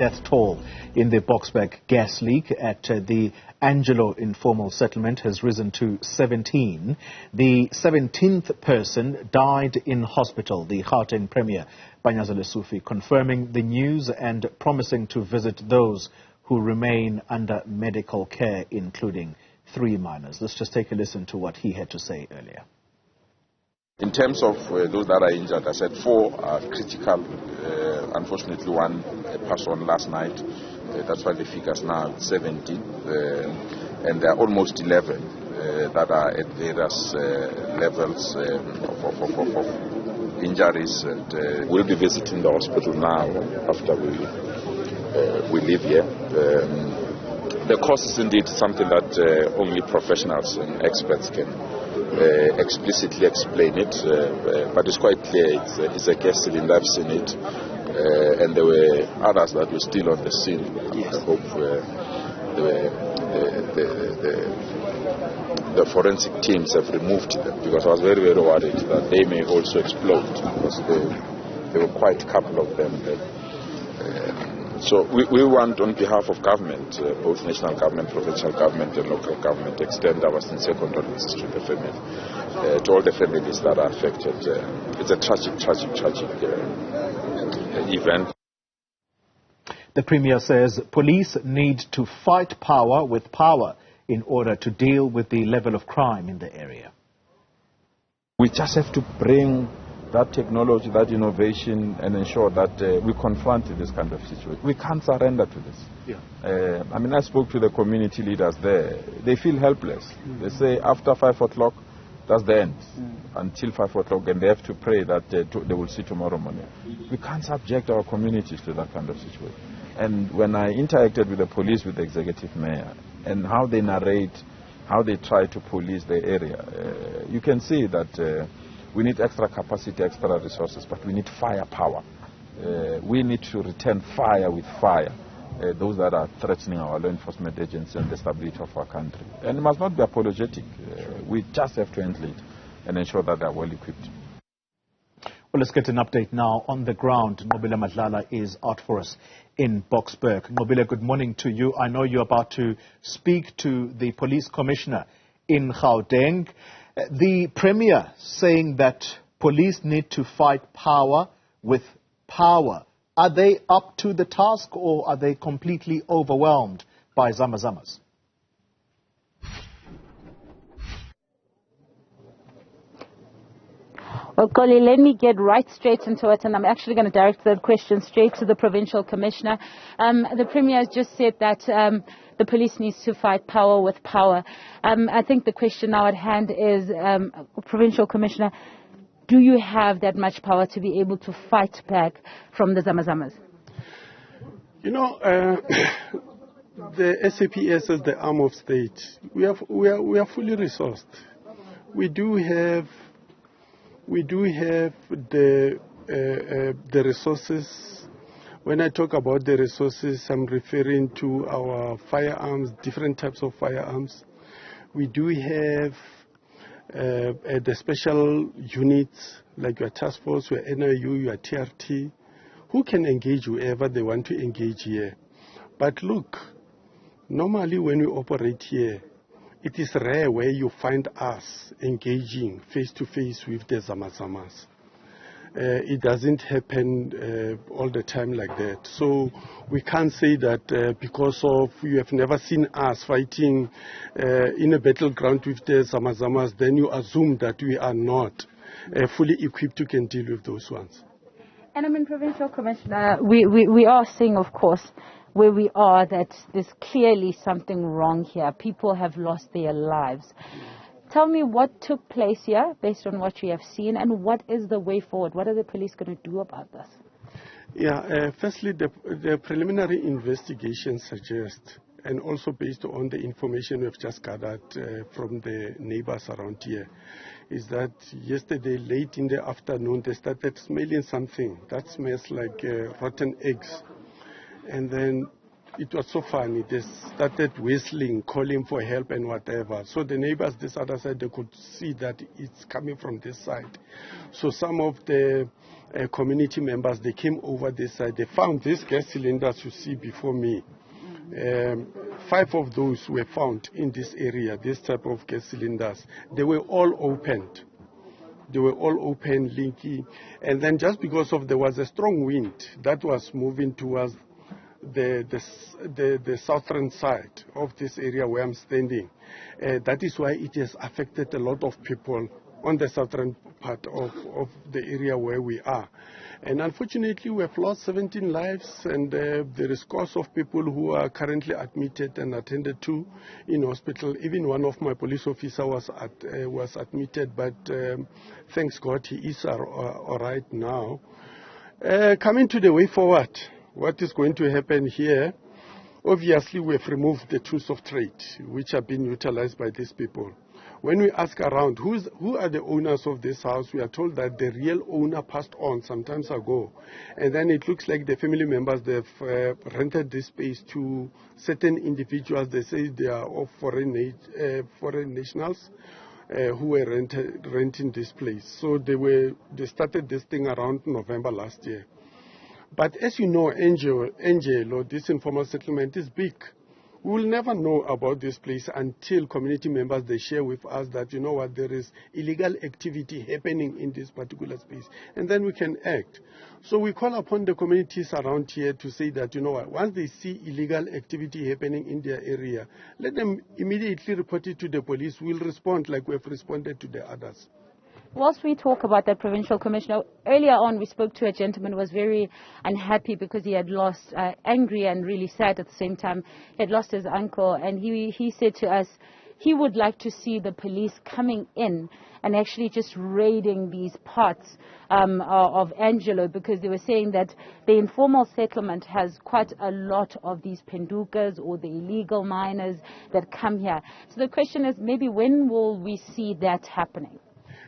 Death toll in the Boksburg gas leak at the Angelo Informal Settlement has risen to 17. The 17th person died in hospital, the Gauteng Premier Panyaza Lesufi confirming the news and promising to visit those who remain under medical care, including 3 minors. Let's just take a listen to what he had to say earlier. In terms of those that are injured, I said 4 are critical. Unfortunately, 1 passed on last night. That's why the figure's now 70. And there are almost 11 that are at various levels of injuries. And we'll be visiting the hospital now after we leave here. The cause is indeed something that only professionals and experts can explicitly explain it, but it's quite clear it's a gas cylinder. I've seen it, and there were others that were still on the scene. Yes. I hope the forensic teams have removed them, because I was very, very worried that they may also explode, because there were quite a couple of them there. So we want, on behalf of government, both national government, provincial government and local government, extend our sincere condolences to the family, to all the families that are affected. It's a tragic event. The Premier says police need to fight power with power in order to deal with the level of crime in the area. We just have to bring that technology, that innovation, and ensure that we confront this kind of situation. We can't surrender to this. Yeah. I spoke to the community leaders there. They feel helpless. They say after 5 o'clock, that's the end. Until 5 o'clock, and they have to pray that they will see tomorrow morning. We can't subject our communities to that kind of situation. And when I interacted with the police, with the executive mayor, and how they narrate, how they try to police the area, you can see that we need extra capacity, extra resources, but we need firepower. We need to return fire with fire, those that are threatening our law enforcement agencies and the stability of our country. And it must not be apologetic. We just have to handle it and ensure that they are well equipped. Well, let's get an update now on the ground. Nqobile Madlala is out for us in Boksburg. Nqobile, good morning to you. I know you're about to speak to the police commissioner in Gauteng. The Premier saying that police need to fight power with power. Are they up to the task, or are they completely overwhelmed by zamazamas? Well, Koli, let me get right straight into it, and I'm actually going to direct that question straight to the Provincial Commissioner. The Premier has just said that the police needs to fight power with power. I think the question now at hand is, Provincial Commissioner, do you have that much power to be able to fight back from the zamazamas? You know, the SAPS is the arm of state. We are fully resourced. We do have the resources. When I talk about the resources, I'm referring to our firearms, different types of firearms. We do have the special units like your task force, your NIU, your TRT, who can engage whoever they want to engage here. But look, normally when we operate here, it is rare where you find us engaging face-to-face with the zamazamas. It doesn't happen all the time like that. So we can't say that because of you have never seen us fighting in a battleground with the zamazamas, then you assume that we are not fully equipped to can deal with those ones. And Provincial Commissioner, we are seeing, of course, where we are, that there's clearly something wrong here. People have lost their lives. Tell me what took place here based on what you have seen, and what is the way forward? What are the police going to do about this? Yeah, firstly, the preliminary investigation suggests, and also based on the information we've just gathered from the neighbors around here, is that yesterday late in the afternoon they started smelling something that smells like rotten eggs. And then it was so funny. They started whistling, calling for help and whatever. So the neighbors this other side, they could see that it's coming from this side. So some of the community members, they came over this side. They found these gas cylinders you see before me. 5 of those were found in this area, this type of gas cylinders. They were all opened. They were all open, linky. And then just because there was a strong wind that was moving towards the southern side of this area where I'm standing, that is why it has affected a lot of people on the southern part of the area where we are. And unfortunately, we have lost 17 lives, and there is scores of people who are currently admitted and attended to in hospital. Even one of my police officers was admitted, but thanks God he is all right now. Coming to the way forward, what is going to happen here? Obviously, we have removed the tools of trade, which have been utilized by these people. When we ask around who are the owners of this house, we are told that the real owner passed on some time ago. And then it looks like the family members, they've rented this space to certain individuals. They say they are of foreign nationals who were renting this place. So they started this thing around November last year. But as you know, Angelo, this informal settlement is big. We will never know about this place until community members, they share with us that, you know what, there is illegal activity happening in this particular space. And then we can act. So we call upon the communities around here to say that, you know what, once they see illegal activity happening in their area, let them immediately report it to the police. We'll respond like we have responded to the others. Whilst we talk about that provincial commissioner, earlier on we spoke to a gentleman who was very unhappy because he had lost, angry and really sad at the same time. He had lost his uncle, and he said to us he would like to see the police coming in and actually just raiding these parts of Angelo, because they were saying that the informal settlement has quite a lot of these pendukas or the illegal miners that come here. So the question is, maybe when will we see that happening?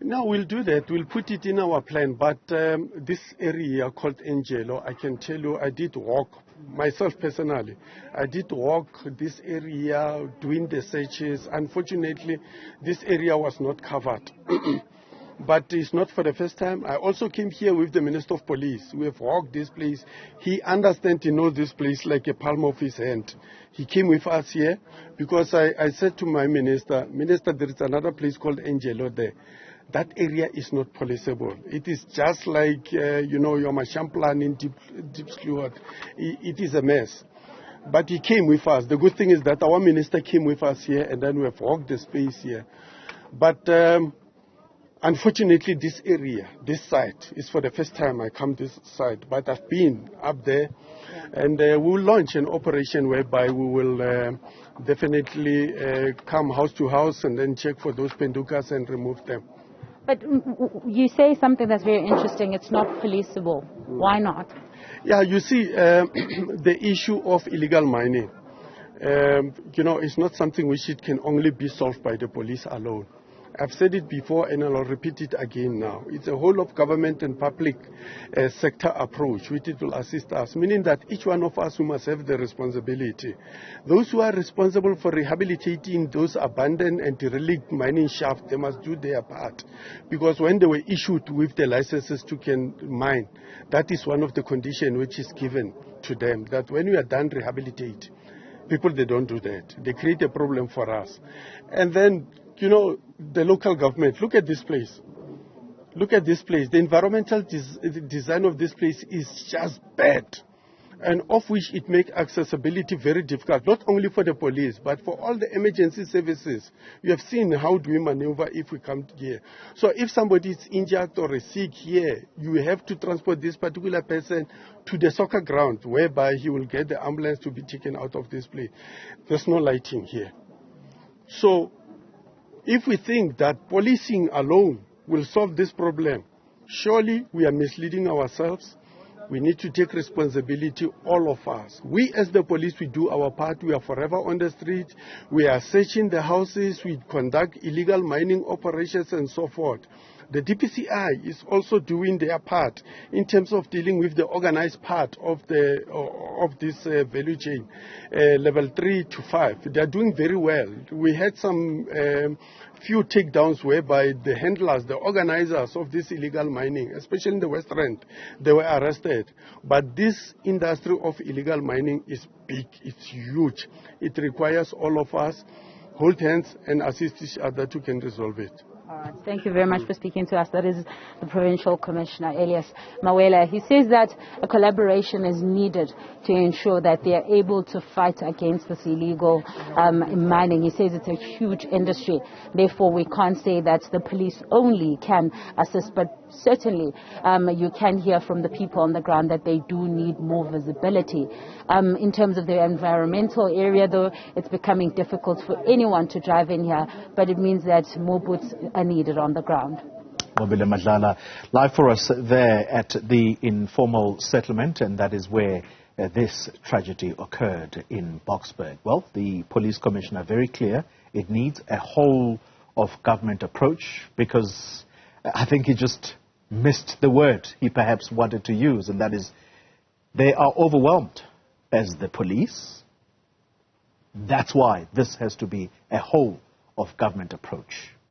No, we'll do that. We'll put it in our plan. But this area called Angelo, I can tell you, I did walk, myself personally, I did walk this area doing the searches. Unfortunately, this area was not covered. But it's not for the first time. I also came here with the Minister of Police. We have walked this place. He understands, he knows this place like a palm of his hand. He came with us here because I said to my minister, there is another place called Angelo there. That area is not policeable. It is just like, your Mashamplan in Deep Sluat. It is a mess. But he came with us. The good thing is that our minister came with us here, and then we have walked the space here. But unfortunately, this area, this site, is for the first time I come this site. But I've been up there, and we will launch an operation whereby we will definitely come house to house and then check for those pendukas and remove them. But you say something that's very interesting. It's not policeable. Why not? Yeah, you see, the issue of illegal mining, it's not something which it can only be solved by the police alone. I've said it before and I'll repeat it again now. It's a whole of government and public sector approach which it will assist us, meaning that each one of us who must have the responsibility. Those who are responsible for rehabilitating those abandoned and derelict mining shafts, they must do their part. Because when they were issued with the licenses to can mine, that is one of the conditions which is given to them, that when we are done rehabilitate, people, they don't do that. They create a problem for us. And then, the local government, look at this place. Look at this place. The environmental design of this place is just bad. And of which it makes accessibility very difficult, not only for the police, but for all the emergency services. You have seen how do we maneuver if we come here. So if somebody is injured or sick here, you have to transport this particular person to the soccer ground, whereby he will get the ambulance to be taken out of this place. There's no lighting here. So if we think that policing alone will solve this problem, surely we are misleading ourselves. We need to take responsibility, all of us. We as the police, we do our part. We are forever on the street. We are searching the houses. We conduct illegal mining operations and so forth. The DPCI is also doing their part in terms of dealing with the organized part of this value chain, level 3 to 5. They are doing very well. We had some few takedowns whereby the handlers, the organizers of this illegal mining, especially in the West Rand, they were arrested. But this industry of illegal mining is big, it's huge. It requires all of us hold hands and assist each other to can resolve it. All right. Thank you very much for speaking to us. That is the Provincial Commissioner, Elias Mawela. He says that a collaboration is needed to ensure that they are able to fight against this illegal mining. He says it's a huge industry. Therefore, we can't say that the police only can assist, but certainly you can hear from the people on the ground that they do need more visibility. In terms of the environmental area, though, it's becoming difficult for anyone to drive in here, but it means that more boots are needed on the ground. Nqobile Madlala, live for us there at the Informal Settlement, and that is where this tragedy occurred in Boksburg. Well, the police commissioner very clear, it needs a whole of government approach, because I think he just missed the word he perhaps wanted to use, and that is they are overwhelmed as the police. That's why this has to be a whole of government approach.